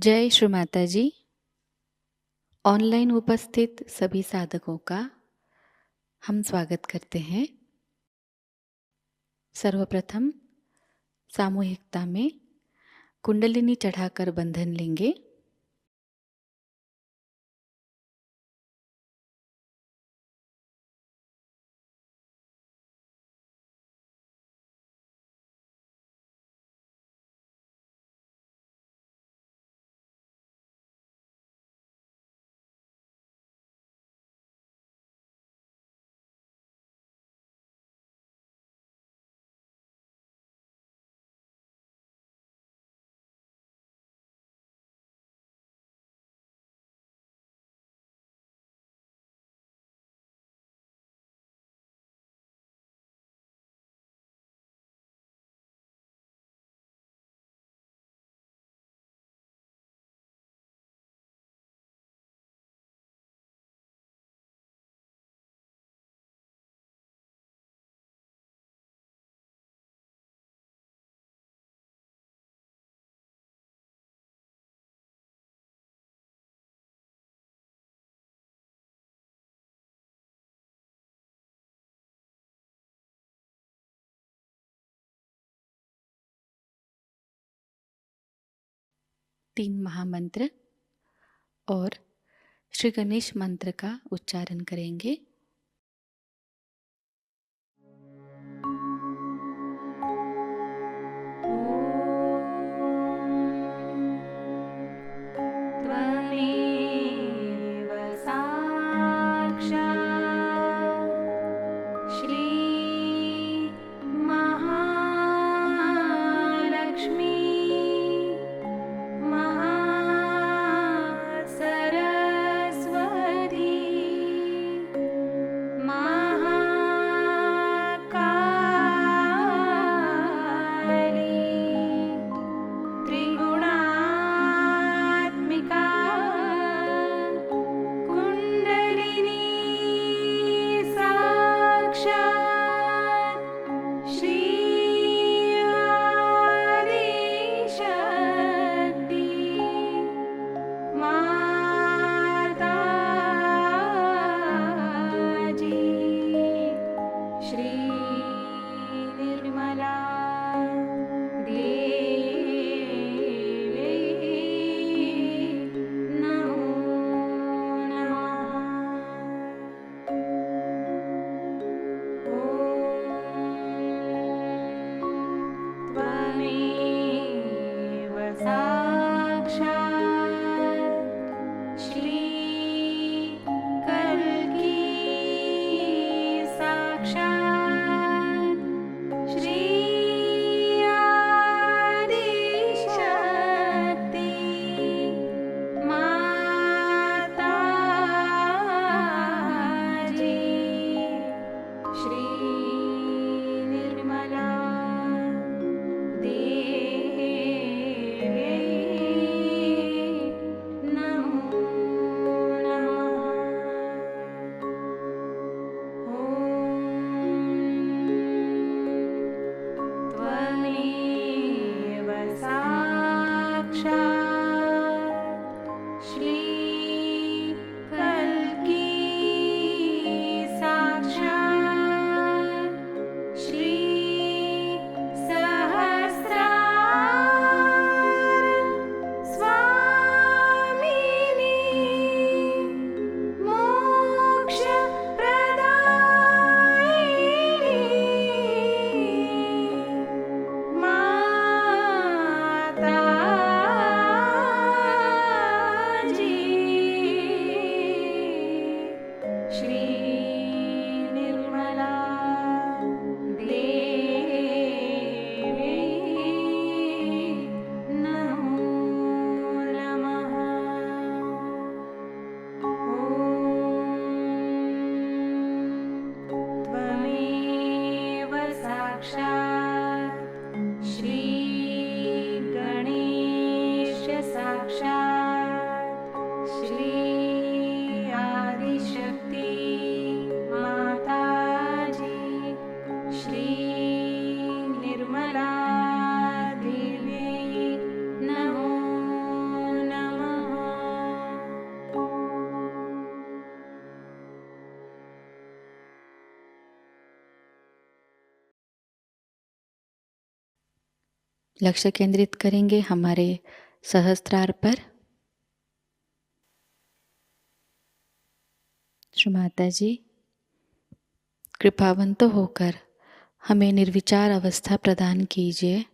जय श्री माताजी। ऑनलाइन उपस्थित सभी साधकों का हम स्वागत करते हैं। सर्वप्रथम सामूहिकता में कुंडलिनी चढ़ाकर बंधन लेंगे। तीन महामंत्र और श्री गणेश मंत्र का उच्चारण करेंगे। त्वमेव साक्षात् श्री महालक्ष्मी महासरस्वती लक्ष्य केंद्रित करेंगे हमारे सहस्त्रार पर। श्री माताजी कृपावंत होकर हमें निर्विचार अवस्था प्रदान कीजिए।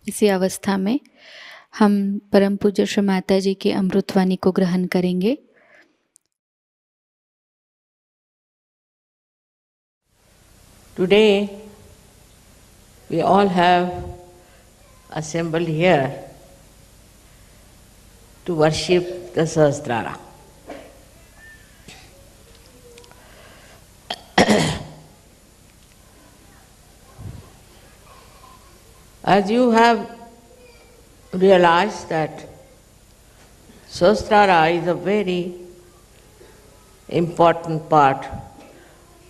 इसी अवस्था में हम परम पूज्य श्री माताजी की अमृतवाणी को ग्रहण करेंगे। Today we all have assembled here to worship the Sahasrara. As you have realized that Sahasrara is a very important part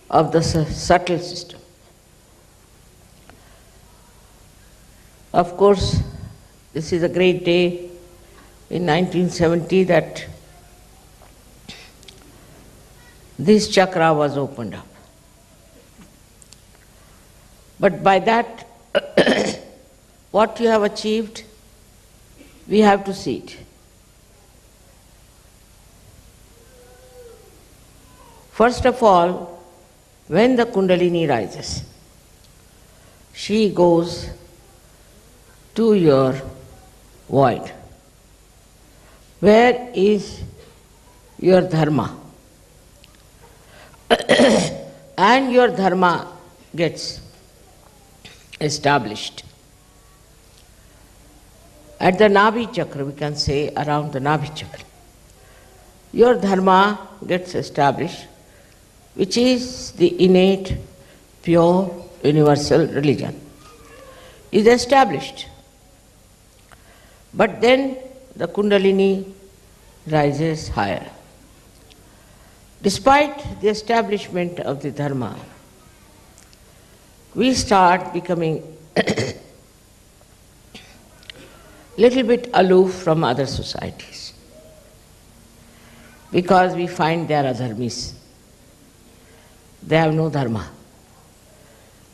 of the subtle system. Of course, this is a great day in 1970 that this chakra was opened up. But by that, what you have achieved, we have to see it. First of all, when the Kundalini rises, she goes to your void. Where is your Dharma? And your Dharma gets established. At the Nabhi Chakra, we can say around the Nabhi Chakra, your Dharma gets established, which is the innate, pure, universal religion, is established. But then the Kundalini rises higher. Despite the establishment of the Dharma, we start becoming little bit aloof from other societies because we find they are adharmis. They have no dharma.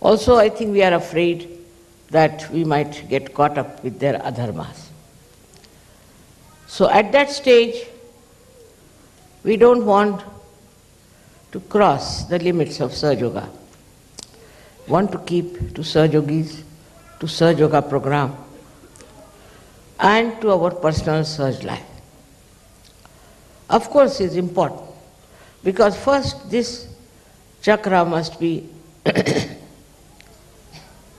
Also, I think we are afraid that we might get caught up with their adharmas. So at that stage, we don't want to cross the limits of Sahajayoga. Want to keep to Sahajogis, to Sahajayoga program, and to our personal Sahaj life. Of course, it's important, because first this chakra must be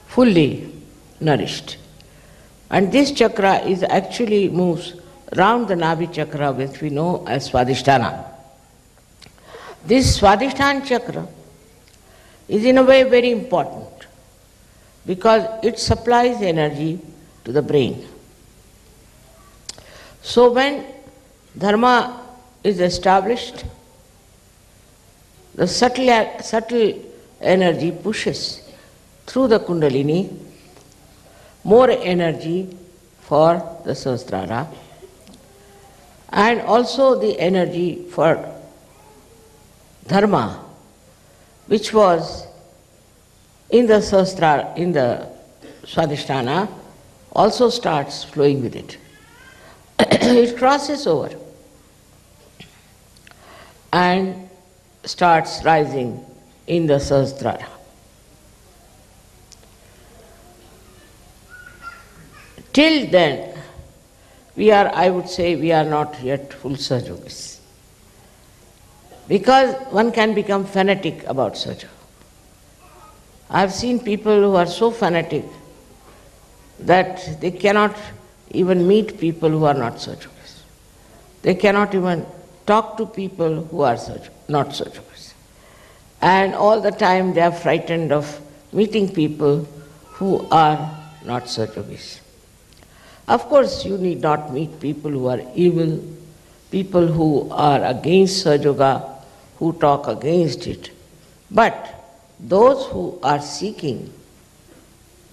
fully nourished. And this chakra is actually moves round the Nabhi chakra, which we know as Swadhisthana. This Swadhisthana chakra is in a way very important because it supplies energy to the brain. So when Dharma is established, the subtle energy pushes through the Kundalini more energy for the Sahasrara, and also the energy for Dharma, which was in the Sahasrara, in the Swadhisthana, also starts flowing with it. It crosses over and starts rising in the Sahasrara. Till then, I would say, we are not yet full Sahajogis. Because one can become fanatic about Sahaja. I have seen people who are so fanatic that they cannot even meet people who are not Sahajogis. They cannot even talk to people who are not Sahajogis. And all the time they are frightened of meeting people who are not Sahajogis. Of course, you need not meet people who are evil, people who are against Sahajayoga, who talk against it. But those who are seeking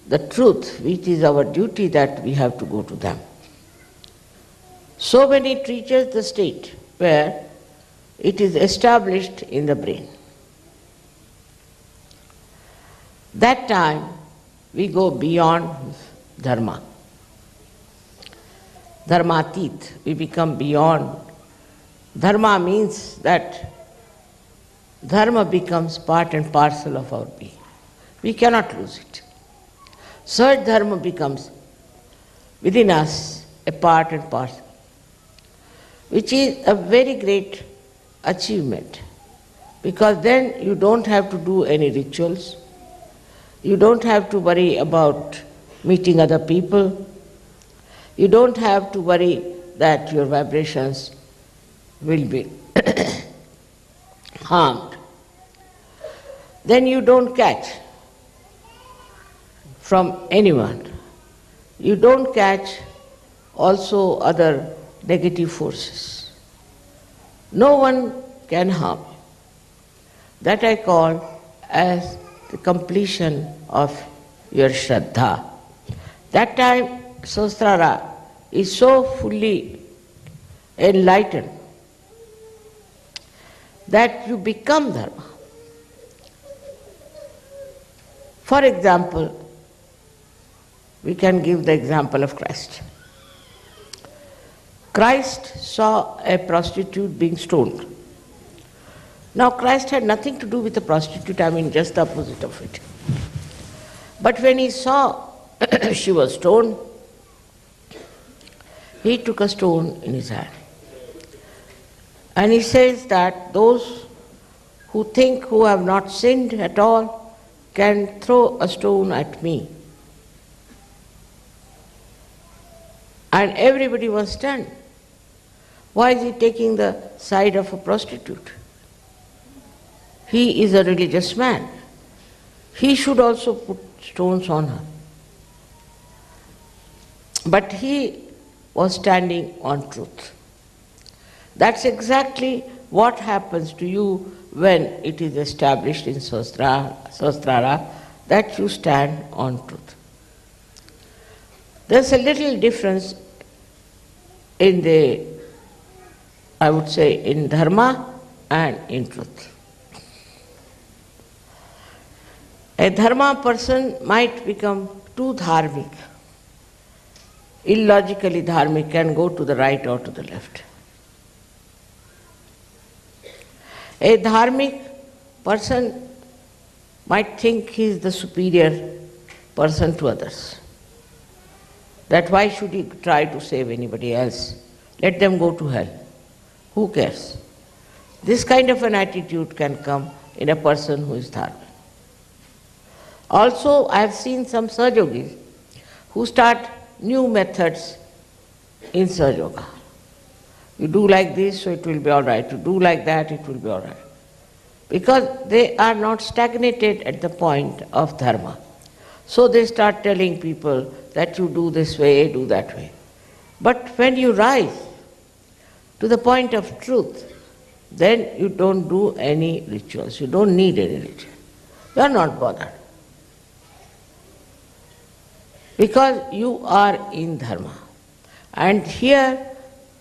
the truth, which is our duty, that we have to go to them. So when it reaches the state where it is established in the brain, that time we go beyond Dharma. Dharmatit, we become beyond. Dharma means that Dharma becomes part and parcel of our being. We cannot lose it. Such Dharma becomes within us a part and parcel, which is a very great achievement, because then you don't have to do any rituals, you don't have to worry about meeting other people, you don't have to worry that your vibrations will be harmed. Then you don't catch from anyone. You don't catch also other negative forces. No one can harm. That I call as the completion of your Shraddha. That time Sahasrara is so fully enlightened that you become Dharma. For example, we can give the example of Christ. Christ saw a prostitute being stoned. Now Christ had nothing to do with the prostitute, just the opposite of it. But when he saw she was stoned, he took a stone in his hand. And he says that those who think who have not sinned at all can throw a stone at me. And everybody was stunned. Why is he taking the side of a prostitute? He is a religious man. He should also put stones on her. But he was standing on truth. That's exactly what happens to you when it is established in Sahasrara, that you stand on truth. There's a little difference in in Dharma and in truth. A Dharma person might become too dharmic, illogically dharmic, can go to the right or to the left. A dharmic person might think he is the superior person to others. That why should he try to save anybody else? Let them go to hell. Who cares? This kind of an attitude can come in a person who is dharmic. Also, I have seen some Sahajogis who start new methods in Sahajayoga. You do like this, so it will be all right. You do like that, it will be all right. Because they are not stagnated at the point of dharma. So they start telling people that you do this way, do that way. But when you rise to the point of truth, then you don't do any rituals. You don't need any ritual. You are not bothered. Because you are in dharma. And here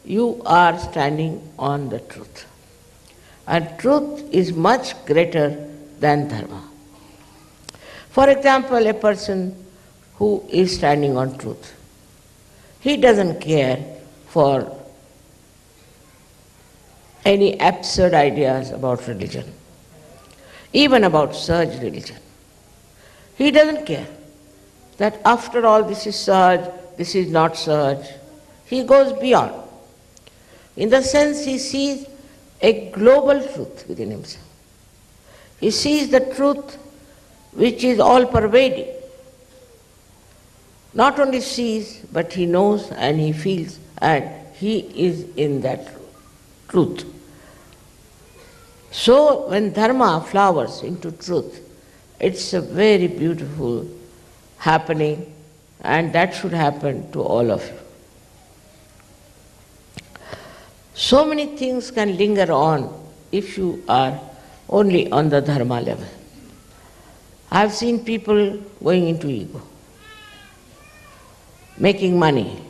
you are standing on the truth. And truth is much greater than dharma. For example, a person who is standing on truth, he doesn't care for any absurd ideas about religion, even about Sahaj religion. He doesn't care that after all this is Sahaj, this is not Sahaj. He goes beyond. In the sense he sees a global truth within himself. He sees the truth which is all-pervading. Not only sees, but he knows and he feels, and he is in that truth. So when dharma flowers into truth, it's a very beautiful happening, and that should happen to all of you. So many things can linger on if you are only on the dharma level. I have seen people going into ego, making money.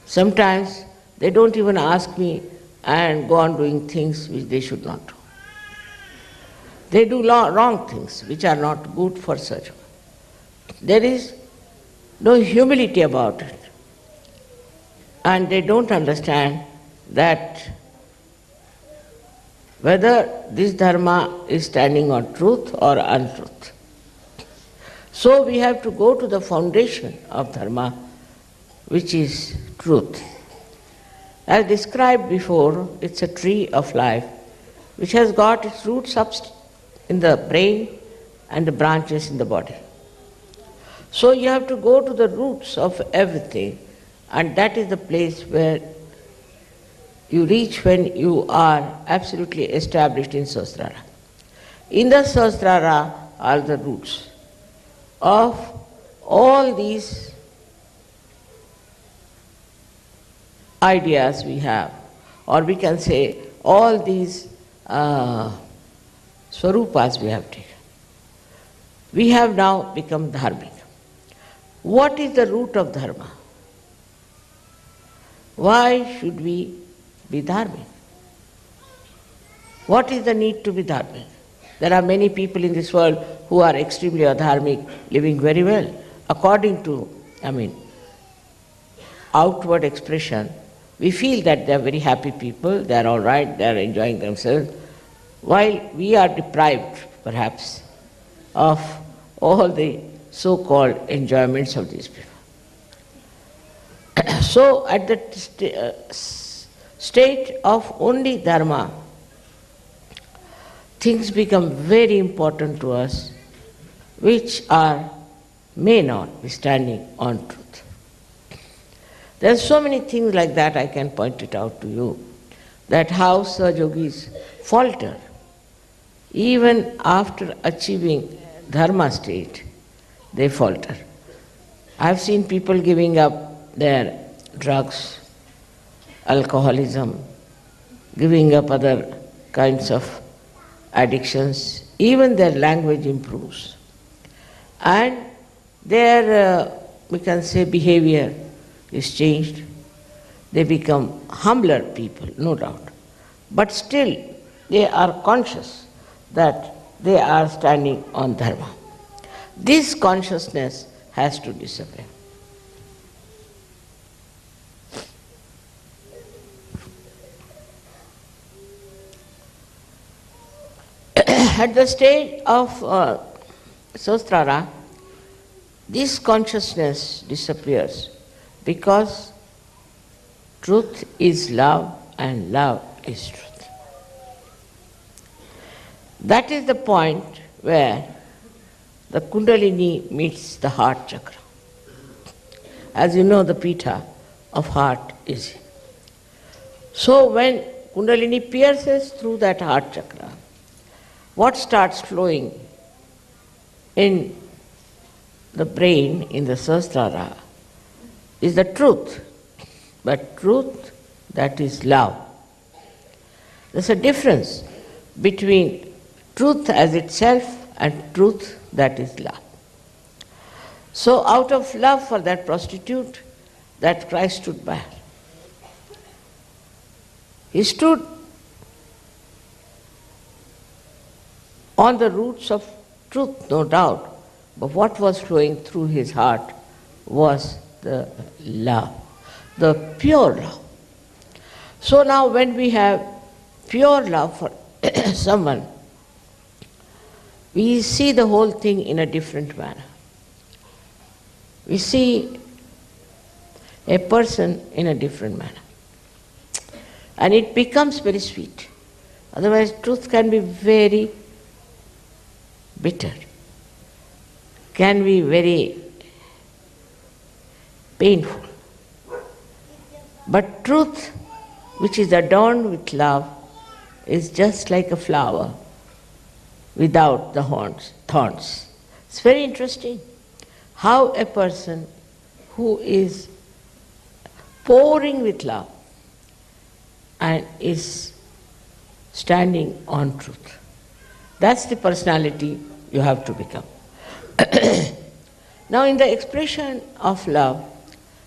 Sometimes they don't even ask me and go on doing things which they should not do. They do wrong things which are not good for such. There is no humility about it. And they don't understand that whether this dharma is standing on truth or untruth. So we have to go to the foundation of dharma, which is truth. As described before, it's a tree of life which has got its roots up in the brain and the branches in the body. So you have to go to the roots of everything, and that is the place where you reach when you are absolutely established in Sahasrara. In the Sahasrara are the roots of all these ideas we have, or we can say all these swarupas we have taken. We have now become dharmic. What is the root of dharma? Why should we be dharmic? What is the need to be dharmic? There are many people in this world who are extremely adharmic, living very well, according to, outward expression. We feel that they are very happy people, they are all right, they are enjoying themselves, while we are deprived, perhaps, of all the so-called enjoyments of these people. So, at the state of only dharma, things become very important to us, which may not be standing on truth. There are so many things like that I can point it out to you, that how Sahajogis falter even after achieving dharma state, they falter. I have seen people giving up their drugs, alcoholism, giving up other kinds of addictions, even their language improves. And their, we can say, behavior is changed. They become humbler people, no doubt. But still, they are conscious that they are standing on dharma. This consciousness has to disappear. At the stage of Sahasrara, this consciousness disappears because truth is love and love is truth. That is the point where the Kundalini meets the heart chakra. As you know, the pita of heart is here. So when Kundalini pierces through that heart chakra, what starts flowing in the brain, in the Sahasrara, is the truth, but truth that is love. There's a difference between truth as itself and truth that is love. So out of love for that prostitute, that Christ stood by her. He stood on the roots of truth, no doubt, but what was flowing through his heart was the love, the pure love. So now when we have pure love for someone, we see the whole thing in a different manner. We see a person in a different manner. And it becomes very sweet. Otherwise, truth can be very bitter, can be very painful. But truth, which is adorned with love, is just like a flower without the thorns. It's very interesting how a person who is pouring with love and is standing on truth. That's the personality you have to become. Now, in the expression of love,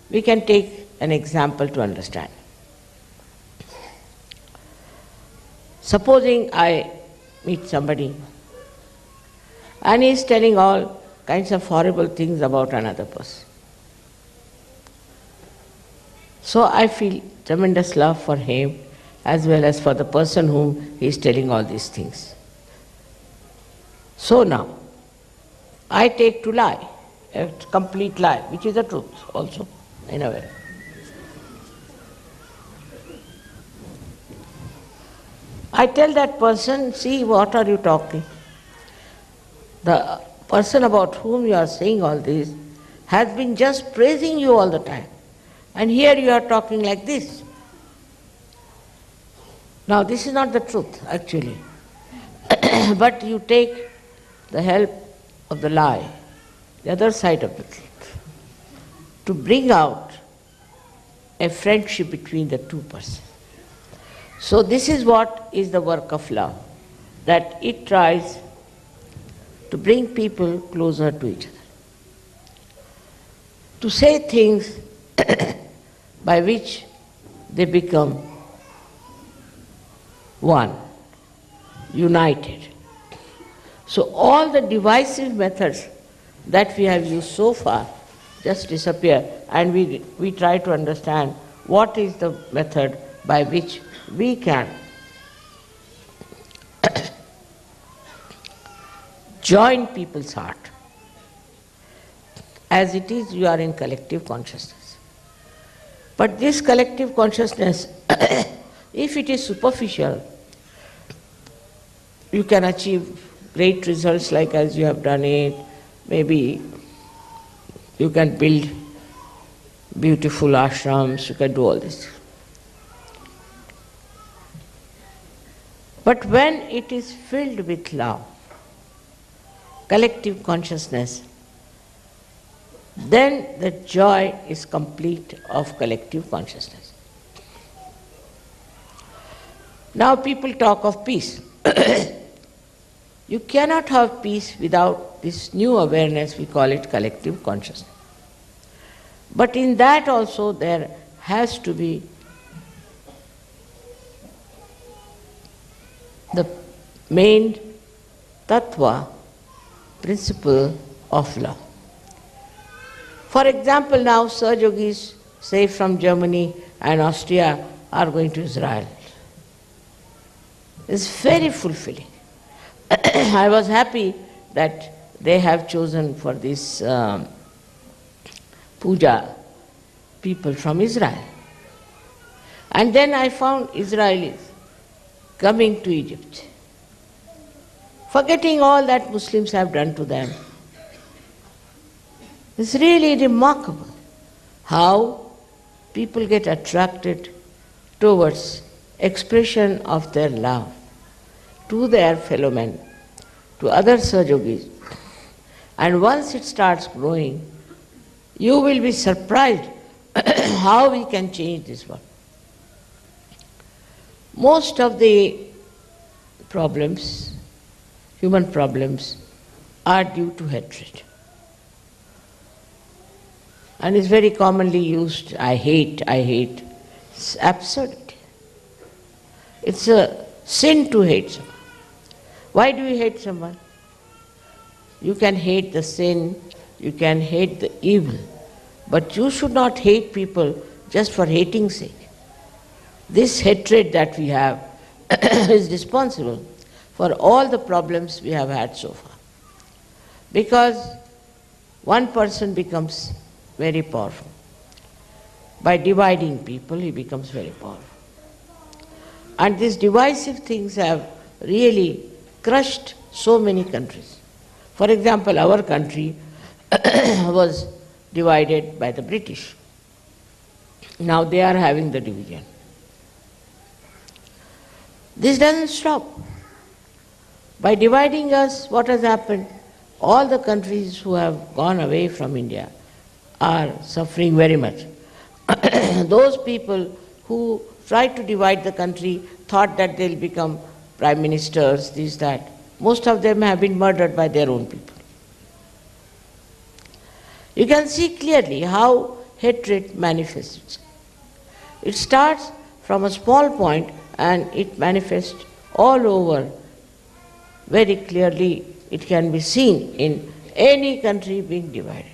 we can take an example to understand. Supposing I meet somebody and he is telling all kinds of horrible things about another person. So I feel tremendous love for him as well as for the person whom he is telling all these things. So now, I take to lie, a complete lie, which is the truth also, in a way. I tell that person, see, what are you talking? The person about whom you are saying all this has been just praising you all the time. And here you are talking like this. Now, this is not the truth, actually. But you take the help of the lie, the other side of the truth, to bring out a friendship between the two persons. So this is what is the work of love, that it tries to bring people closer to each other, to say things by which they become one, united. So all the divisive methods that we have used so far just disappear, and we try to understand what is the method by which we can join people's heart. As it is, you are in collective consciousness. But this collective consciousness, if it is superficial, you can achieve great results like as you have done it. Maybe you can build beautiful ashrams, you can do all this. But when it is filled with love, collective consciousness, then the joy is complete of collective consciousness. Now people talk of peace. You cannot have peace without this new awareness, we call it collective consciousness. But in that also there has to be the main tattva, principle of love. For example, now Sahajayogis, say from Germany and Austria, are going to Israel. It's very fulfilling. I was happy that they have chosen for this Puja people from Israel. And then I found Israelis coming to Egypt, forgetting all that Muslims have done to them. It's really remarkable how people get attracted towards expression of their love to their fellow men, to other Sahajogis. And once it starts growing, you will be surprised how we can change this world. Most of the problems, human problems, are due to hatred. And it's very commonly used, I hate. It's absurdity. It's a sin to hate someone. Why do you hate someone? You can hate the sin, you can hate the evil, but you should not hate people just for hating's sake. This hatred that we have is responsible for all the problems we have had so far. Because one person becomes very powerful. By dividing people, he becomes very powerful. And these divisive things have really crushed so many countries. For example, our country was divided by the British. Now they are having the division. This doesn't stop. By dividing us, what has happened? All the countries who have gone away from India are suffering very much. Those people who tried to divide the country thought that they'll become prime ministers, this, that. Most of them have been murdered by their own people. You can see clearly how hatred manifests. It starts from a small point and it manifests all over. Very clearly it can be seen in any country being divided.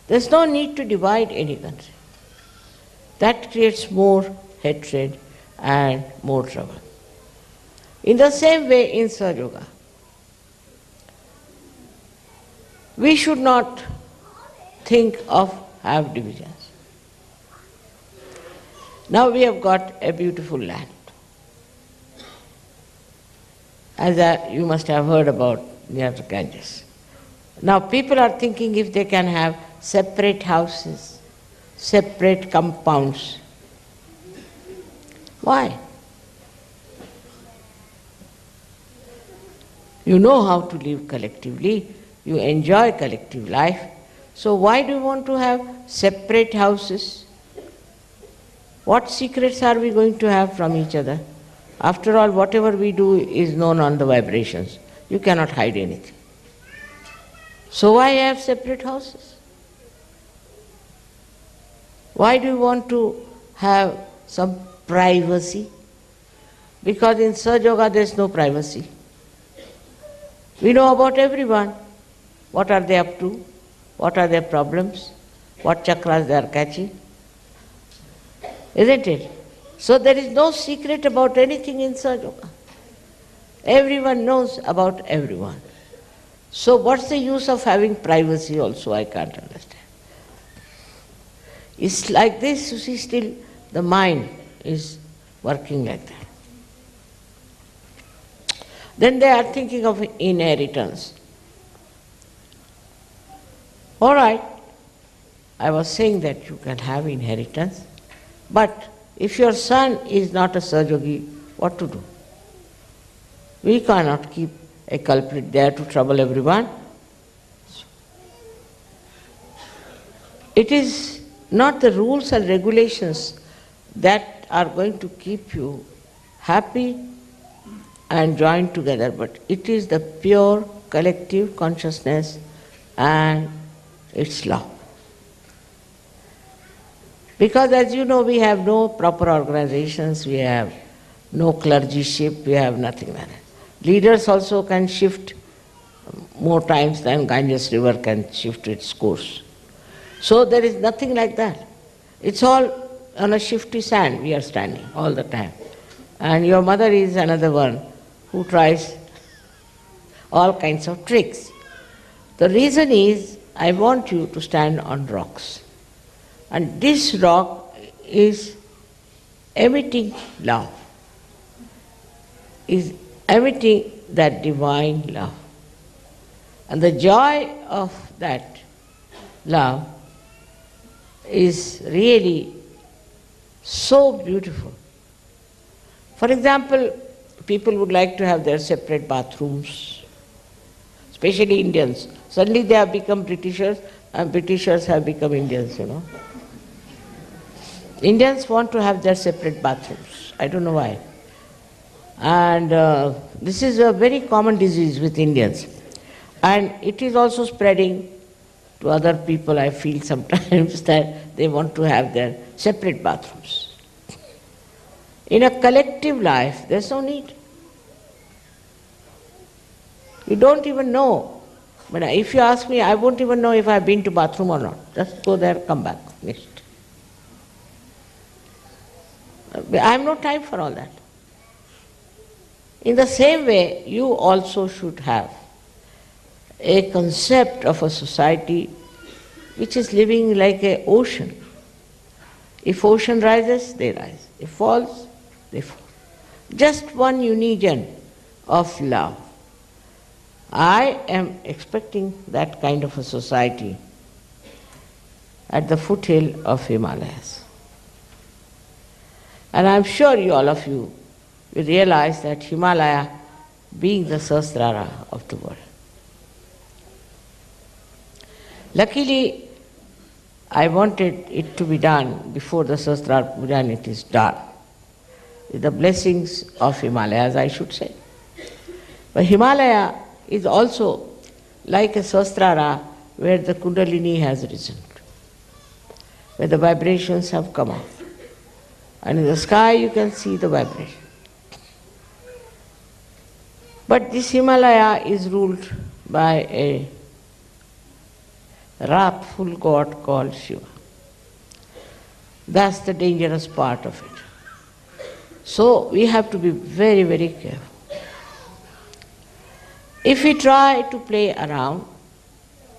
There's no need to divide any country. That creates more hatred and more trouble. In the same way in Sahajayoga, we should not think of have divisions. Now we have got a beautiful land. As you must have heard about near the Ganges. Now people are thinking if they can have separate houses, separate compounds. Why? You know how to live collectively, you enjoy collective life, so why do you want to have separate houses? What secrets are we going to have from each other? After all, whatever we do is known on the vibrations. You cannot hide anything. So why have separate houses? Why do you want to have some privacy? Because in Sahajayoga there is no privacy. We know about everyone. What are they up to? What are their problems? What chakras they are catching? Isn't it? So there is no secret about anything in Sahajayoga. Everyone knows about everyone. So what's the use of having privacy also? I can't understand. It's like this, you see, still the mind is working like that. Then they are thinking of inheritance. All right, I was saying that you can have inheritance, but if your son is not a Sahajayogi, what to do? We cannot keep a culprit there to trouble everyone. It is not the rules and regulations that are going to keep you happy and joined together, but it is the pure collective consciousness and its law. Because as you know, we have no proper organizations, we have no clergyship, we have nothing like that. Leaders also can shift more times than Ganges river can shift its course. So there is nothing like that. It's all on a shifty sand we are standing all the time. And your mother is another one who tries all kinds of tricks. The reason is, I want you to stand on rocks. And this rock is emitting love, is emitting that divine love. And the joy of that love is really so beautiful. For example, people would like to have their separate bathrooms, especially Indians. Suddenly they have become Britishers, and Britishers have become Indians, you know. Indians want to have their separate bathrooms. I don't know why. And this is a very common disease with Indians. And it is also spreading to other people, I feel sometimes, that they want to have their separate bathrooms. In a collective life, there's no need. You don't even know. But if you ask me, I won't even know if I've been to bathroom or not. Just go there, come back, finished. I have no time for all that. In the same way, you also should have a concept of a society which is living like an ocean. If ocean rises, they rise. If falls, they fall. Just one union of love. I am expecting that kind of a society at the foothill of Himalayas. And I'm sure all of you will realize that Himalaya being the Sahasrara of the world. Luckily, I wanted it to be done before the Sahasrara Puja, and it is done. With the blessings of Himalayas, I should say. But Himalaya is also like a Sahasrara where the Kundalini has risen, where the vibrations have come up. And in the sky you can see the vibration. But this Himalaya is ruled by a wrathful god called Shiva. That's the dangerous part of it. So we have to be very, very careful. If we try to play around,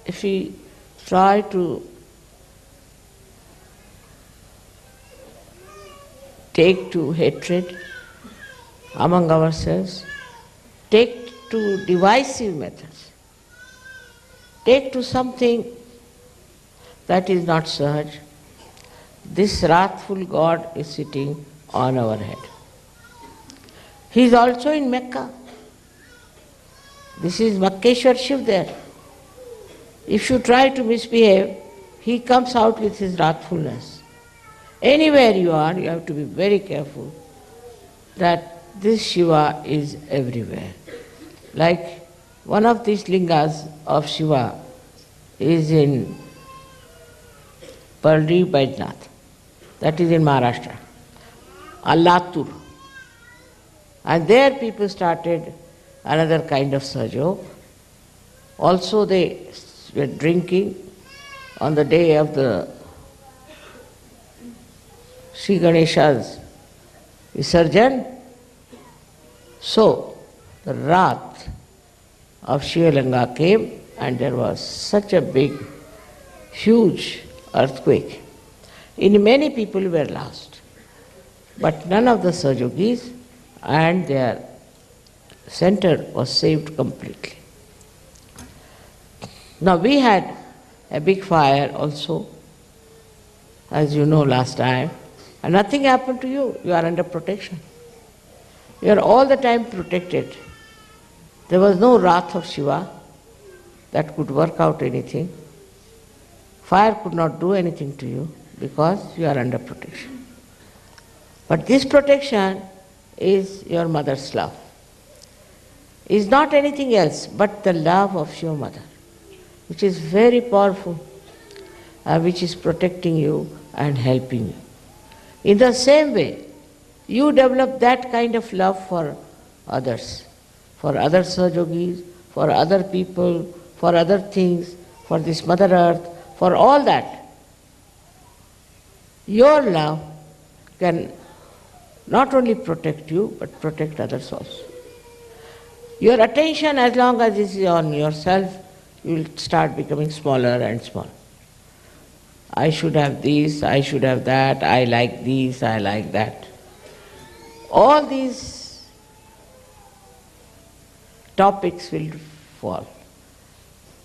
if we try to take to hatred among ourselves, take to divisive methods, take to something that is not Sahaj, this wrathful God is sitting on our head. He is also in Mecca. This is Makkeshwar Shiv there. If you try to misbehave, he comes out with his wrathfulness. Anywhere you are, you have to be very careful that this Shiva is everywhere. Like one of these lingas of Shiva is in Pardi Baijnath, that is in Maharashtra, Latur. And there people started another kind of Sahajayoga. Also they were drinking on the day of the Sri Ganesha's Visarjan. So the wrath of Shivalanga came and there was such a big, huge earthquake. In many people were lost, but none of the Sahajogis and their center was saved completely. Now we had a big fire also, as you know last time, and nothing happened to you. You are under protection. You are all the time protected. There was no wrath of Shiva that could work out anything. Fire could not do anything to you because you are under protection. But this protection is your mother's love. Is not anything else but the love of your mother, which is very powerful, which is protecting you and helping you. In the same way, you develop that kind of love for others, for other Sahajogis, for other people, for other things, for this Mother Earth, for all that, your love can not only protect you, but protect others also. Your attention, as long as it is on yourself, you will start becoming smaller and smaller. I should have this, I should have that, I like this, I like that. All these topics will fall.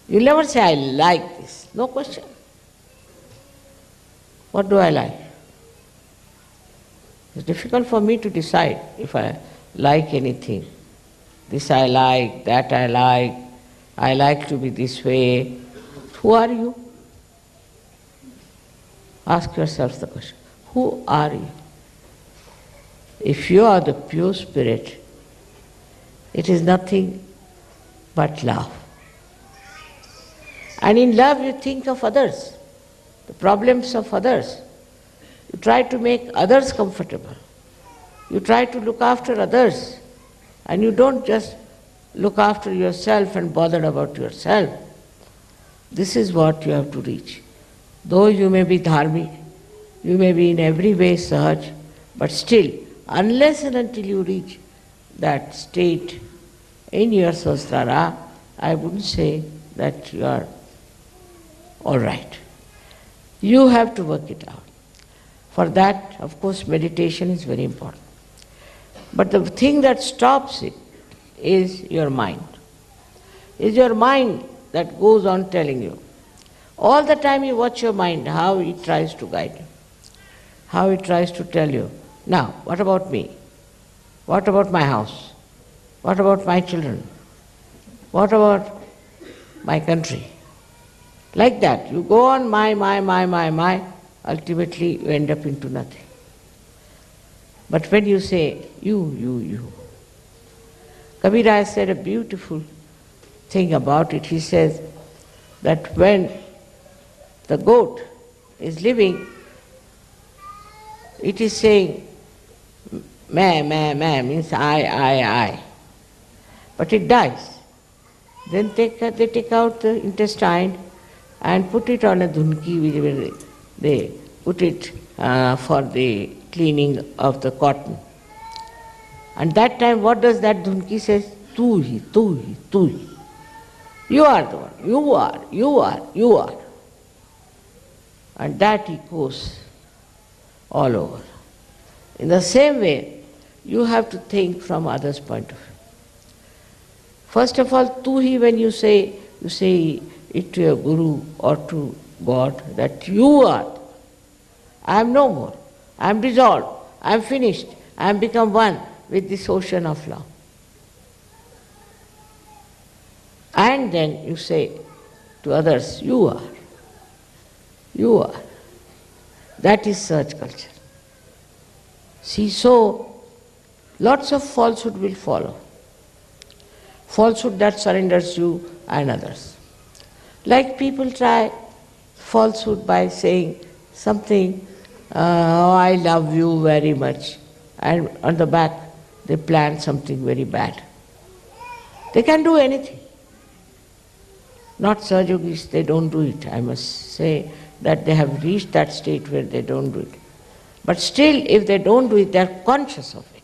You'll never say, I like this. No question. What do I like? It's difficult for me to decide if I like anything. This I like, that I like to be this way. Who are you? Ask yourself the question. Who are you? If you are the pure spirit, it is nothing but love. And in love you think of others, the problems of others. You try to make others comfortable. You try to look after others. And you don't just look after yourself and bother about yourself. This is what you have to reach. Though you may be dharmic, you may be in every way sahaj, but still, unless and until you reach that state in your Sahasrara, I wouldn't say that you are all right. You have to work it out. For that, of course, meditation is very important. But the thing that stops it is your mind. Is your mind that goes on telling you. All the time you watch your mind, how it tries to guide you, how it tries to tell you, now, what about me? What about my house? What about my children? What about my country? Like that, you go on my, ultimately you end up into nothing. But when you say, you. Kabira has said a beautiful thing about it. He says that when the goat is living, it is saying, meh, means I. But it dies. Then they take out the intestine and put it on a dhunki, where they put it for the cleaning of the cotton. And that time, what does that dhunki say? Tu hi. You are the one. You are. And that echoes all over. In the same way, you have to think from others' point of view. First of all, tu hi, when you say it to your guru or to God, that you are. I am no more. I am dissolved. I am finished. I am become one with this ocean of love. And then you say to others, you are. That is Sahaj culture. See, so lots of falsehood will follow. Falsehood that surrenders you and others. Like people try falsehood by saying something, oh, I love you very much, and on the back they plan something very bad. They can do anything. Not Sahajogis, they don't do it. I must say that they have reached that state where they don't do it. But still, if they don't do it, they are conscious of it.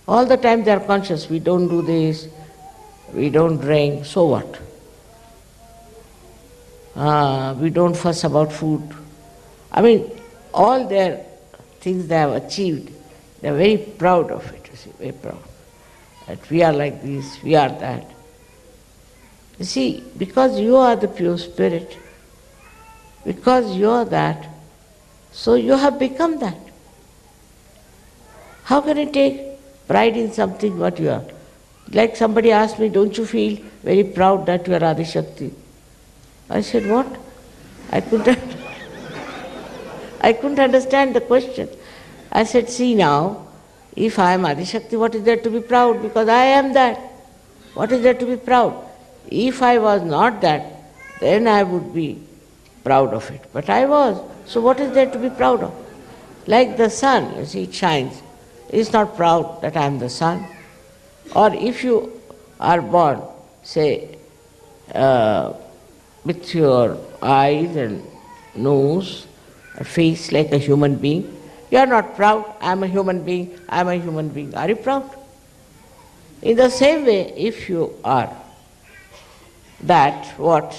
All the time they are conscious, we don't do this, we don't drink, so what? We don't fuss about food. I mean, all their things they have achieved, they are very proud of it, you see, very proud. That we are like this, we are that. You see, because you are the pure spirit, because you are that, so you have become that. How can you take pride in something what you are? Like somebody asked me, don't you feel very proud that you are Adi Shakti? I said, what? I couldn't understand the question. I said, see now, if I am Adi Shakti, what is there to be proud? Because I am that. What is there to be proud? If I was not that, then I would be proud of it. But I was. So what is there to be proud of? Like the sun, you see, it shines. It's not proud that I am the sun. Or if you are born say, with your eyes and nose, a face like a human being. You are not proud, I am a human being, I am a human being. Are you proud? In the same way, if you are that what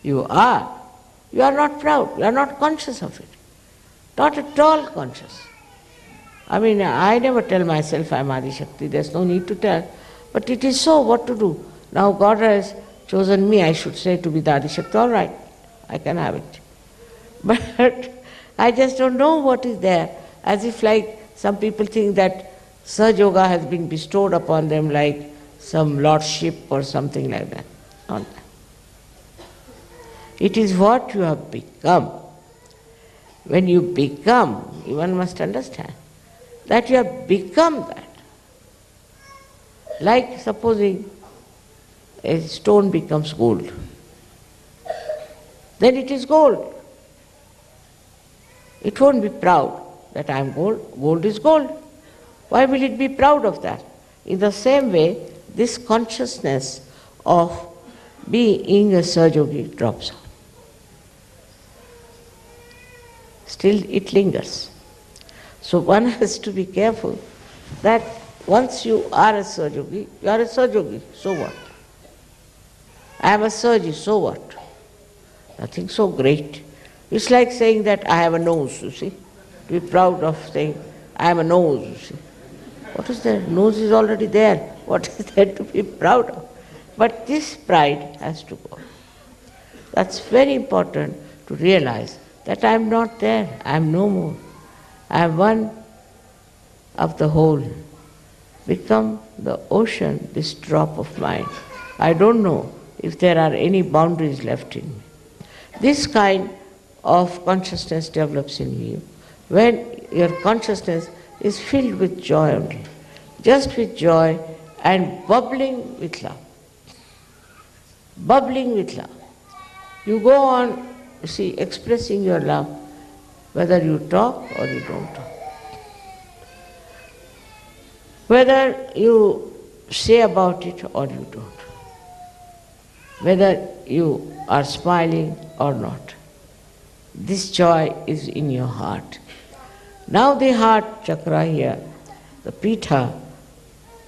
you are not proud, you are not conscious of it. Not at all conscious. I mean, I never tell myself I am Adi Shakti, there's no need to tell. But it is so, what to do? Now God has chosen me, I should say, to be the Adi Shakti, all right, I can have it. But I just don't know what is there. As if like some people think that Sahajayoga has been bestowed upon them like some lordship or something like that. Not that. It is what you have become. When you become, one must understand that you have become that. Like supposing a stone becomes gold, then it is gold. It won't be proud that I am gold. Gold is gold. Why will it be proud of that? In the same way, this consciousness of being a Sahajayogi drops off. Still it lingers. So one has to be careful that once you are a Sahajayogi, you are a Sahajayogi, so what? I am a Sahaji, so what? Nothing so great. It's like saying that I have a nose, you see. To be proud of saying, I have a nose, you see. What is there? Nose is already there. What is there to be proud of? But this pride has to go. That's very important to realize that I am not there, I am no more. I am one of the whole. Become the ocean, this drop of mine. I don't know if there are any boundaries left in me. This kind of consciousness develops in you when your consciousness is filled with joy only, just with joy and bubbling with love. Bubbling with love. You go on, you see, expressing your love, whether you talk or you don't talk. Whether you say about it or you don't. Whether you are smiling or not. This joy is in your heart. Now the heart chakra here, the pita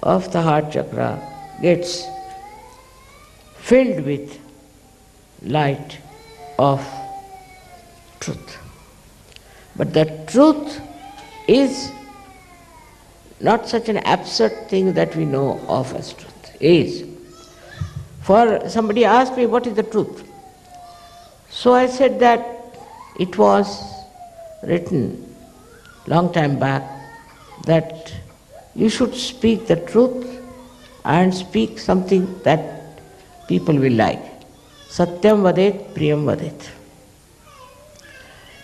of the heart chakra gets filled with light of truth. But the truth is not such an absurd thing that we know of as truth. Is. For somebody asked me, what is the truth? So I said that it was written long time back that you should speak the truth and speak something that people will like. Satyam vadet, priyam vadet.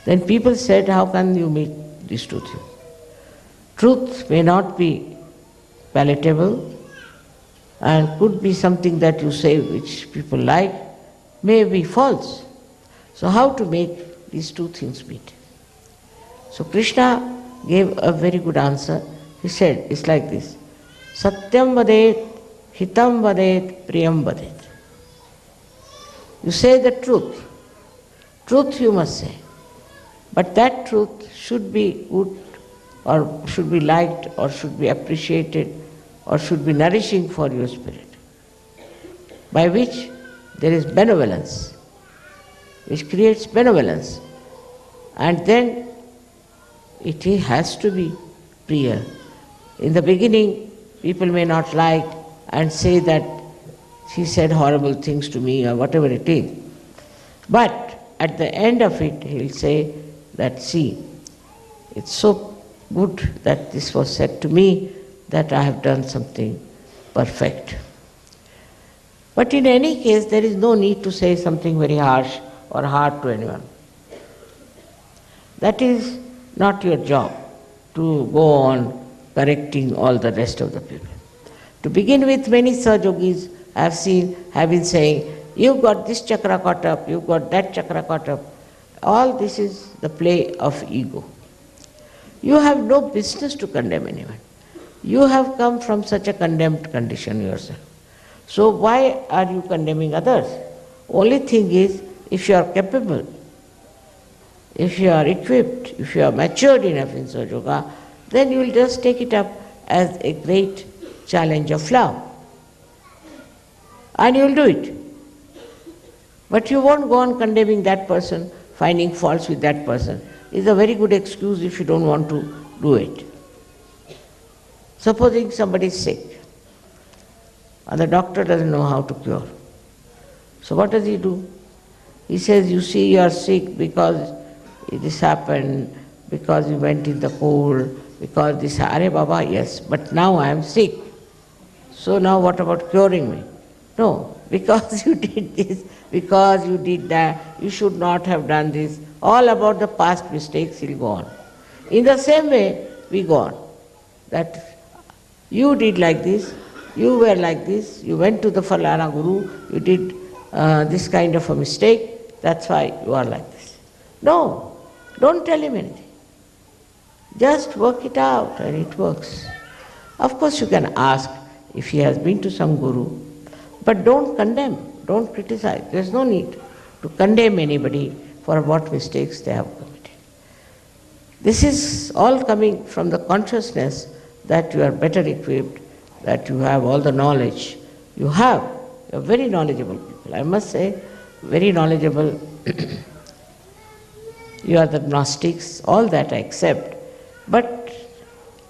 Then people said, how can you meet these two things? Truth may not be palatable and could be something that you say which people like, may be false. So how to make these two things meet? So Krishna gave a very good answer. He said, it's like this. Satyam vadet, hitam vadet, priyam vadet. You say the truth. Truth you must say. But that truth should be good or should be liked or should be appreciated or should be nourishing for your spirit. By which there is benevolence, which creates benevolence. And then it has to be priya. In the beginning, people may not like and say that she said horrible things to me or whatever it is. But at the end of it, he'll say that, see, it's so good that this was said to me that I have done something perfect. But in any case, there is no need to say something very harsh or hard to anyone. That is not your job, to go on correcting all the rest of the people. To begin with, many Sahajogis I have seen have been saying, you've got this chakra caught up, you've got that chakra caught up. All this is the play of ego. You have no business to condemn anyone. You have come from such a condemned condition yourself. So why are you condemning others? Only thing is, if you are capable, if you are equipped, if you are matured enough in Sahajayoga, then you will just take it up as a great challenge of love. And you will do it. But you won't go on condemning that person, finding faults with that person. It's a very good excuse if you don't want to do it. Supposing somebody is sick, and the doctor doesn't know how to cure. So what does he do? He says, you see, you are sick because this happened, because you went in the cold, because this, Are Baba, yes, but now I am sick. So now what about curing me? No, because you did this, because you did that, you should not have done this. All about the past mistakes will go on. In the same way, we go on. That you did like this, you were like this, you went to the Falana Guru, you did this kind of a mistake, that's why you are like this. No, don't tell him anything. Just work it out and it works. Of course you can ask if he has been to some guru, but don't condemn, don't criticize. There's no need to condemn anybody for what mistakes they have committed. This is all coming from the consciousness that you are better equipped, that you have all the knowledge. You're very knowledgeable people. I must say, very knowledgeable. You are the Gnostics, all that I accept. But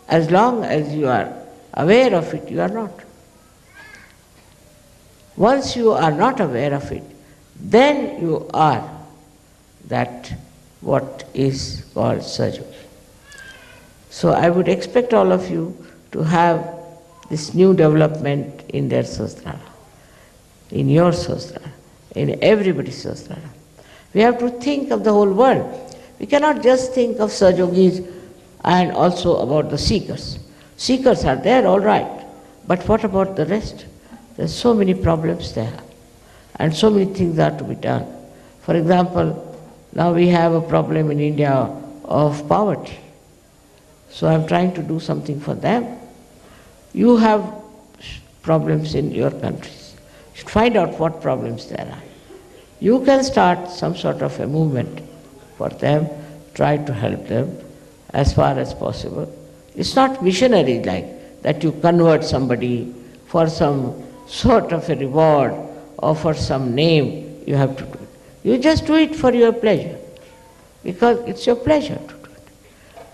as long as you are aware of it, you are not. Once you are not aware of it, then you are that what is called Sahajayoga. So I would expect all of you to have this new development in their Sahasrara, in your Sahasrara, in everybody's Sahasrara. We have to think of the whole world. We cannot just think of Sahajogis and also about the seekers. Seekers are there, all right, but what about the rest? There's so many problems there, and so many things are to be done. For example, now we have a problem in India of poverty. So I'm trying to do something for them. You have problems in your countries. You should find out what problems there are. You can start some sort of a movement for them, try to help them as far as possible. It's not missionary like that you convert somebody for some sort of a reward or for some name you have to do it. You just do it for your pleasure, because it's your pleasure to do it.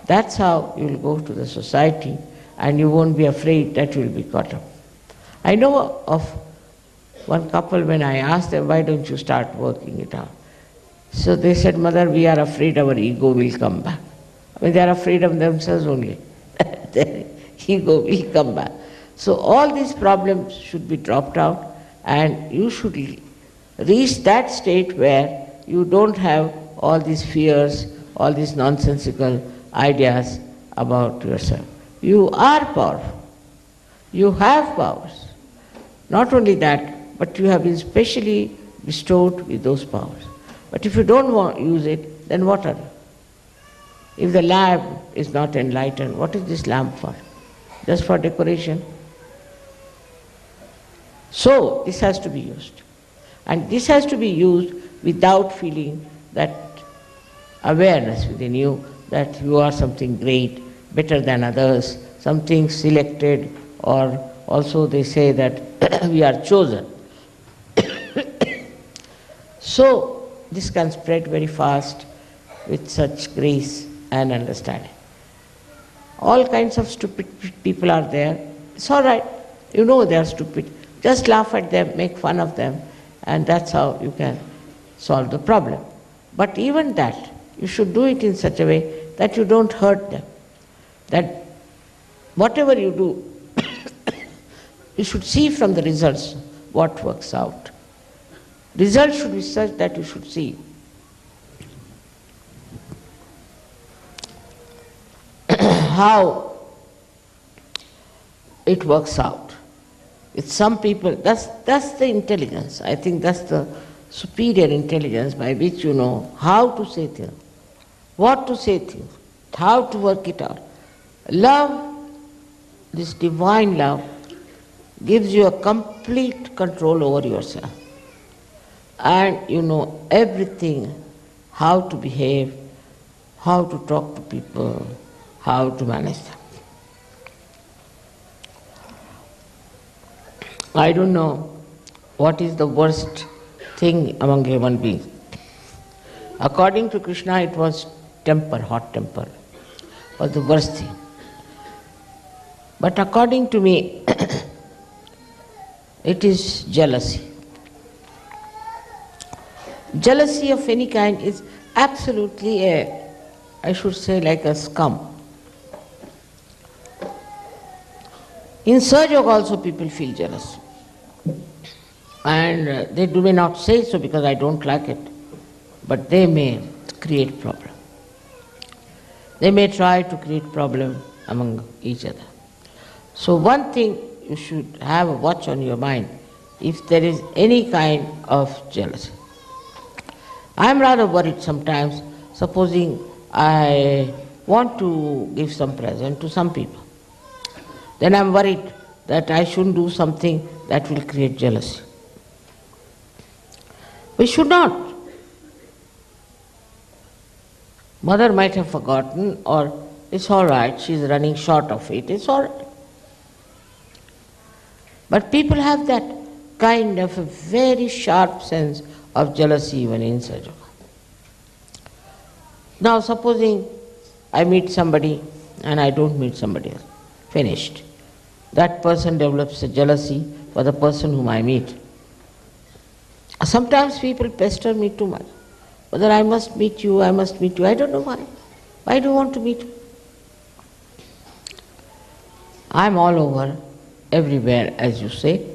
That's how you will go to the society and you won't be afraid that you will be caught up. I know of one couple, when I asked them, why don't you start working it out? So they said, Mother, we are afraid our ego will come back. I mean, they are afraid of themselves only. Their ego will come back. So all these problems should be dropped out, and you should reach that state where you don't have all these fears, all these nonsensical ideas about yourself. You are powerful. You have powers. Not only that, but you have been specially bestowed with those powers. But if you don't want to use it, then what are you? If the lamp is not enlightened, what is this lamp for? Just for decoration? So this has to be used. And this has to be used without feeling that awareness within you that you are something great, better than others, something selected, or also they say that we are chosen. So this can spread very fast with such grace and understanding. All kinds of stupid people are there. It's all right. You know they are stupid. Just laugh at them, make fun of them, and that's how you can solve the problem. But even that, you should do it in such a way that you don't hurt them. That whatever you do, you should see from the results what works out. Results should be such that you should see how it works out. With some people, that's the intelligence. I think that's the superior intelligence by which you know how to say things, what to say things, how to work it out. Love, this divine love, gives you a complete control over yourself. And you know everything, how to behave, how to talk to people, how to manage them. I don't know what is the worst thing among human beings. According to Krishna, it was temper, hot temper, was the worst thing. But according to me, it is jealousy. Jealousy of any kind is absolutely I should say, like a scum. In Sahajayoga also people feel jealous. And they may not say so because I don't like it, but they may create problem. They may try to create problem among each other. So one thing you should have a watch on your mind if there is any kind of jealousy. I am rather worried sometimes, supposing I want to give some present to some people. Then I am worried that I shouldn't do something that will create jealousy. We should not. Mother might have forgotten, or it's all right, she's running short of it, it's all right. But people have that kind of a very sharp sense of jealousy even in Sahajayoga. Now supposing I meet somebody and I don't meet somebody else, finished. That person develops a jealousy for the person whom I meet. Sometimes people pester me too much. Whether I must meet you, I must meet you. I don't know why. Why do you want to meet me? I'm all over, everywhere, as you say.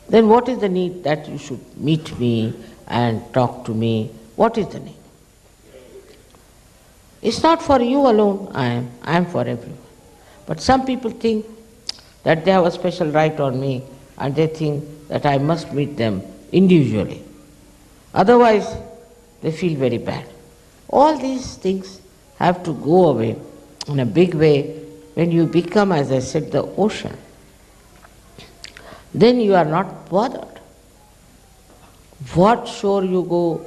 Then what is the need that you should meet me and talk to me? What is the need? It's not for you alone, I am for everyone. But some people think that they have a special right on me and they think that I must meet them individually. Otherwise, they feel very bad. All these things have to go away in a big way when you become, as I said, the ocean. Then you are not bothered. What shore you go,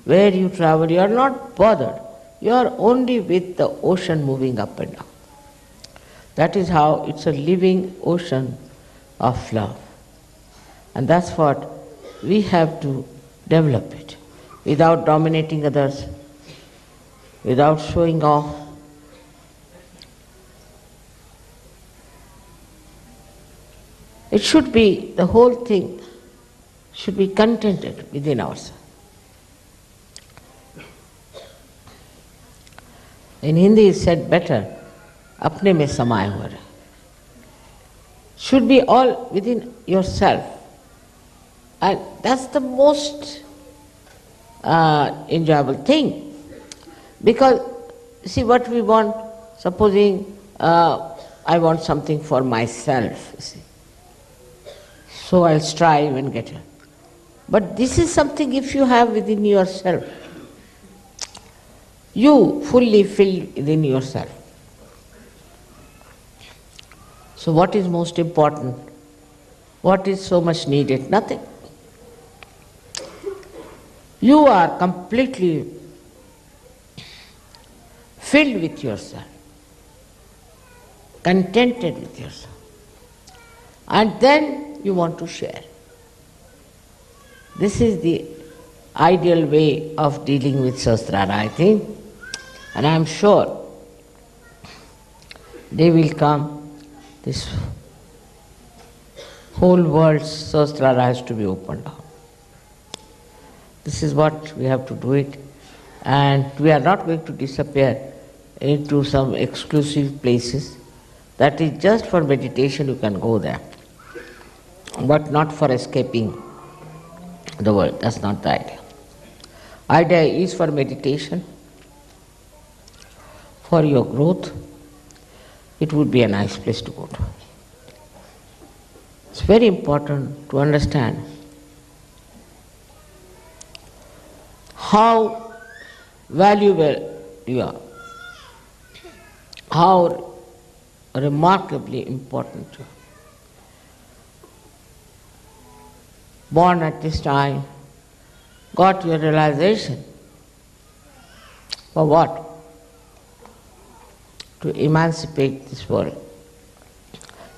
where you travel, you are not bothered. You are only with the ocean moving up and down. That is how it's a living ocean of love. And that's what we have to develop it, without dominating others, without showing off. It should be, the whole thing should be contented within ourselves. In Hindi it's said better, apne mein samaye hua rahe. Should be all within yourself. And that's the most enjoyable thing. Because, see what we want, supposing I want something for myself, you see. So I'll strive and get it. But this is something if you have within yourself. You fully filled within yourself. So what is most important? What is so much needed? Nothing. You are completely filled with yourself, contented with yourself. And then you want to share. This is the ideal way of dealing with Sahasrara, I think. And I am sure they will come. This whole world's Sahasrara has to be opened up. This is what we have to do it. And we are not going to disappear into some exclusive places. That is just for meditation, you can go there. But not for escaping the world. That's not the idea. Idea is for meditation, for your growth. It would be a nice place to go to. It's very important to understand how valuable you are, how remarkably important you are. born at this time, got your realization. For what? To emancipate this world,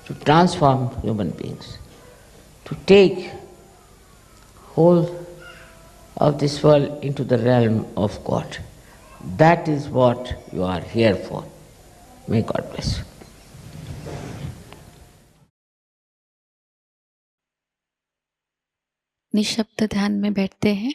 to transform human beings, to take whole of this world into the realm of God. That is what you are here for. May God bless you. निशब्द ध्यान में बैठते हैं।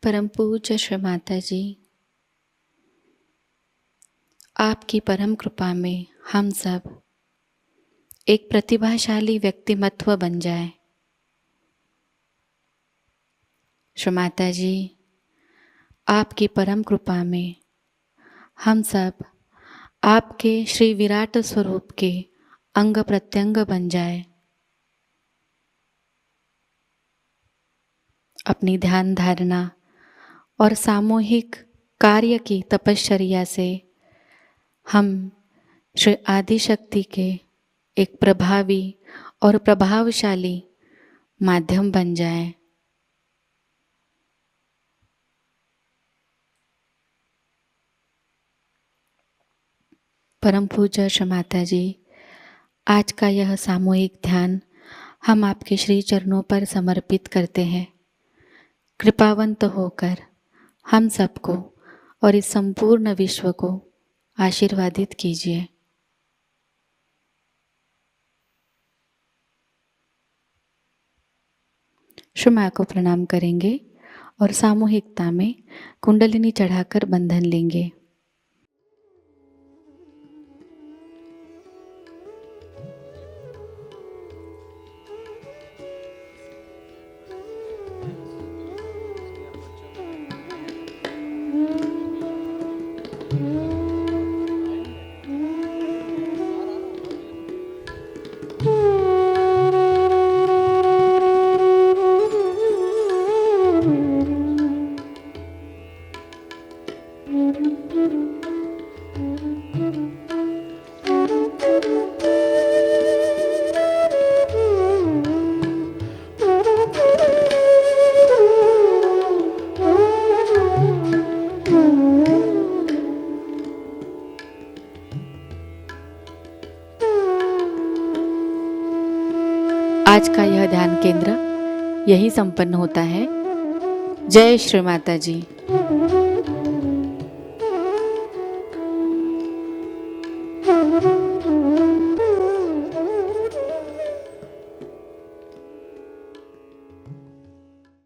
परम पूज्य श्री माता जी, आपकी परम कृपा में हम सब एक प्रतिभाशाली व्यक्तिमत्व बन जाए। श्री माता जी, आपकी परम कृपा में हम सब आपके श्री विराट स्वरूप के अंग प्रत्यंग बन जाए। अपनी ध्यान धारणा और सामूहिक कार्य की तपश्चर्या से हम श्री आदिशक्ति के एक प्रभावी और प्रभावशाली माध्यम बन जाएं। परम पूज्य श्री माता जी, आज का यह सामूहिक ध्यान हम आपके श्री चरणों पर समर्पित करते हैं। कृपावंत होकर हम सबको और इस संपूर्ण विश्व को आशीर्वादित कीजिए। श्री माँ को प्रणाम करेंगे और सामूहिकता में कुंडलिनी चढ़ाकर बंधन लेंगे। आज का यह ध्यान केंद्र यही संपन्न होता है। जय श्री माता जी।